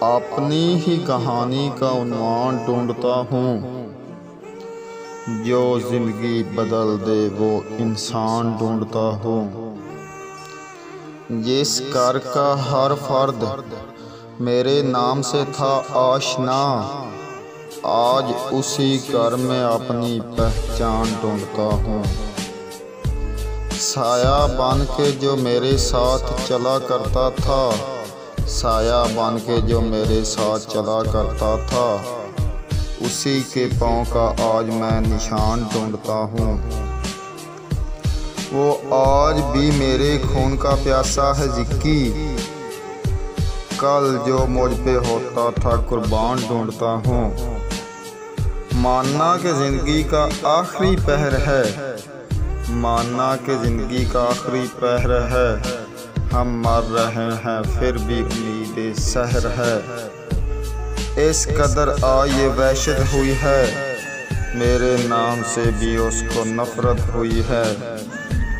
अपनी ही कहानी का उन्वान ढूंढता हूँ। जो जिंदगी बदल दे वो इंसान ढूंढता हूँ। जिस घर का हर फर्द मेरे नाम से था आशना, आज उसी घर में अपनी पहचान ढूंढता हूँ। साया बन के जो मेरे साथ चला करता था, साया बन के जो मेरे साथ चला करता था, उसी के पाँव का आज मैं निशान ढूंढता हूँ। वो आज भी मेरे खून का प्यासा है जिक्की, कल जो मुझ पे होता था कुर्बान ढूंढता हूँ। मानना कि ज़िंदगी का आखिरी पहर है, मानना कि ज़िंदगी का आखिरी पहर है। हम मर रहे हैं फिर भी उम्मीदें सहर है। इस कदर ये वहशत हुई है, मेरे नाम से भी उसको नफरत हुई है।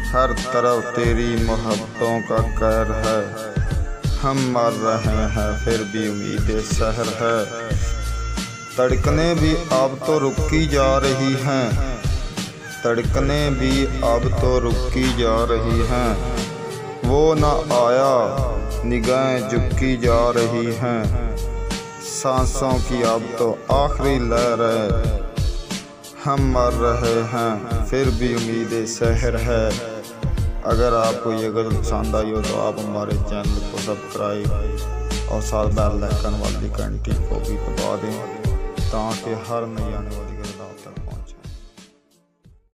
हर तरफ तेरी मोहब्बतों का कहर है। हम मर रहे हैं फिर भी उम्मीदें सहर है। धड़कनें भी अब तो रुकी जा रही हैं, धड़कनें भी अब तो रुकी जा रही हैं। वो ना आया निगाहें झुकी जा रही हैं। सांसों की अब तो आखिरी लहर है। हम मर रहे हैं फिर भी उम्मीदें सहर है। अगर आपको ये गज़ल पसंद आई हो तो आप हमारे चैनल को सब्सक्राइब और साथ बेल आइकन वाली घंटी को भी दबा दें, ताकि हर नई आने वाली गज़ल